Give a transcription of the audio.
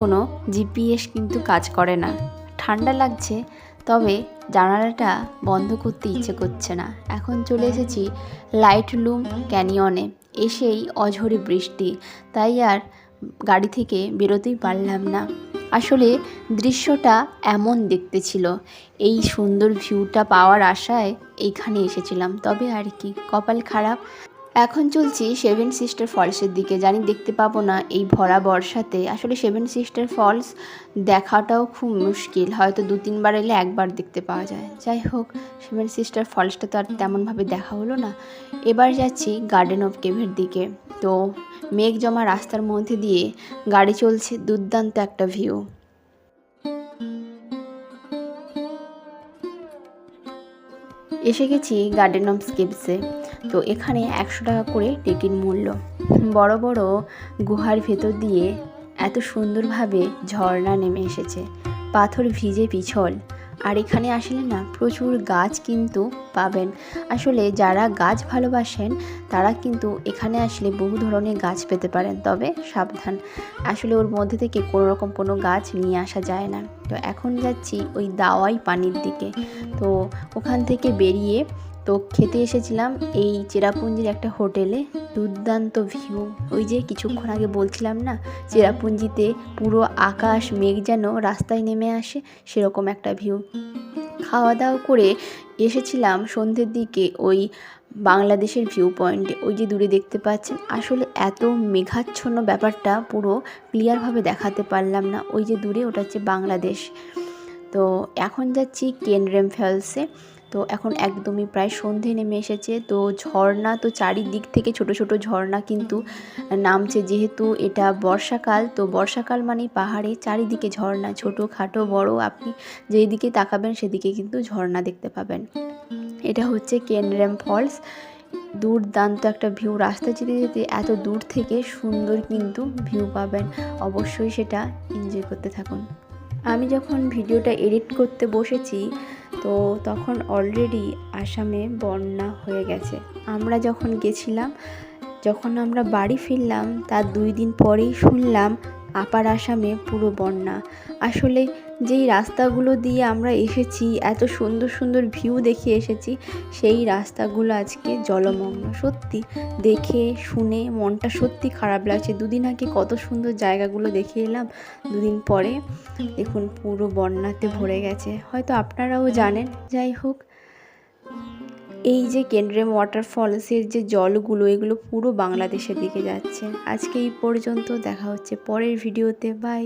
কোনো জিপিএস কিন্তু কাজ করে না। ঠান্ডা লাগছে, তবে জানালাটা বন্ধ করতে ইচ্ছে করছে না। এখন চলে এসেছি লাইটলুম ক্যানিয়নে। এসেই অঝরে বৃষ্টি, তাই আর গাড়ি থেকে বেরোতেই পারলাম না। আসলে দৃশ্যটা এমন দেখতে ছিল, এই সুন্দর ভিউটা পাওয়ার আশায় এইখানে এসেছিলাম, তবে আর কি কপাল খারাপ। এখন চলছি সেভেন সিস্টার ফলসের দিকে। জানি দেখতে পাবো না এই ভরা বর্ষাতে। আসলে সেভেন সিস্টার ফলস দেখাটাও খুব মুশকিল, হয়তো 2-3 বার এলে একবার দেখতে পাওয়া যায়। যাই হোক, সেভেন সিস্টার ফলসটা তো আর তেমনভাবে দেখা হলো না। এবার যাচ্ছি গার্ডেন অফ কেভের দিকে। তো মেঘ জমা রাস্তার মধ্যে দিয়ে গাড়ি চলছে, দুর্দান্ত একটা ভিউ। এসে গেছি গার্ডেন অফ স্কেপসে। তো এখানে 100 টাকা করে টিকিট মূল্য। বড় বড় গুহার ভেতর দিয়ে এত সুন্দরভাবে ঝর্ণা নেমে এসেছে, পাথর ভিজে পিছল। আর এখানে আসলে না প্রচুর গাছ কিন্তু পাবেন। আসলে যারা গাছ ভালোবাসেন তারা কিন্তু এখানে আসলে বহু ধরনের গাছ পেতে পারেন, তবে সাবধান, আসলে ওর মধ্যে থেকে কোনো গাছ নিয়ে আসা যায় না। তো এখন যাচ্ছি ওই দাওয়াই পানির দিকে। তো ওখান থেকে বেরিয়ে তো খেতে এসেছিলাম এই চেরাপুঞ্জির একটা হোটেলে। দুর্দান্ত ভিউ। ওই যে কিছুক্ষণ আগে বলছিলাম না, চেরাপুঞ্জিতে পুরো আকাশ মেঘ যেন রাস্তায় নেমে আসে, সেরকম একটা ভিউ। খাওয়া দাওয়া করে এসেছিলাম সন্ধ্যের দিকে ওই বাংলাদেশের ভিউ পয়েন্টে। ওই যে দূরে দেখতে পাচ্ছেন, আসলে এত মেঘাচ্ছন্ন ব্যাপারটা পুরো ক্লিয়ারভাবে দেখাতে পারলাম না। ওই যে দূরে ওটা হচ্ছে বাংলাদেশ। তো এখন যাচ্ছি কেনরেম ফলসে। তো এখন একদমই প্রায় সন্ধে নেমে এসেছে। তো ঝর্ণা তো চারিদিক থেকে ছোট ছোট ঝর্ণা কিন্তু নামছে, যেহেতু এটা বর্ষাকাল। তো বর্ষাকাল মানেই পাহাড়ে চারিদিকে ঝর্ণা, ছোটো খাটো বড়, আপনি যেই দিকে তাকাবেন সেদিকে কিন্তু ঝর্ণা দেখতে পাবেন। এটা হচ্ছে কেনরেম ফলস। দুর্দান্ত একটা ভিউ। রাস্তা যেতে যেতে এত দূর থেকে সুন্দর কিন্তু ভিউ পাবেন, অবশ্যই সেটা এনজয় করতে থাকুন। আমি যখন ভিডিওটা এডিট করতে বসেছি, তো তখন অলরেডি আসামে বন্যা হয়ে গেছে। আমরা যখন গেছিলাম, যখন আমরা বাড়ি ফিরলাম তার 2 দিন পরেই শুনলাম আপার আসামে পুরো বন্যা। আসলে যেই রাস্তাগুলো দিয়ে আমরা এসেছি, এত সুন্দর সুন্দর ভিউ দেখে এসেছি, সেই রাস্তাগুলো আজকে জলমগ্ন। সত্যি দেখে শুনে মনটা সত্যি খারাপ লাগছে। 2 দিন আগে কত সুন্দর জায়গাগুলো দেখে এলাম, 2 দিন পরে দেখুন পুরো বন্যাতে ভরে গেছে। হয়তো আপনারাও জানেন। যাই হোক, এই যে কেনরেম ওয়াটারফলসের যে জলগুলো, এগুলো পুরো বাংলাদেশের দিকে যাচ্ছে। আজকে এই পর্যন্ত, দেখা হচ্ছে পরের ভিডিওতে। বাই।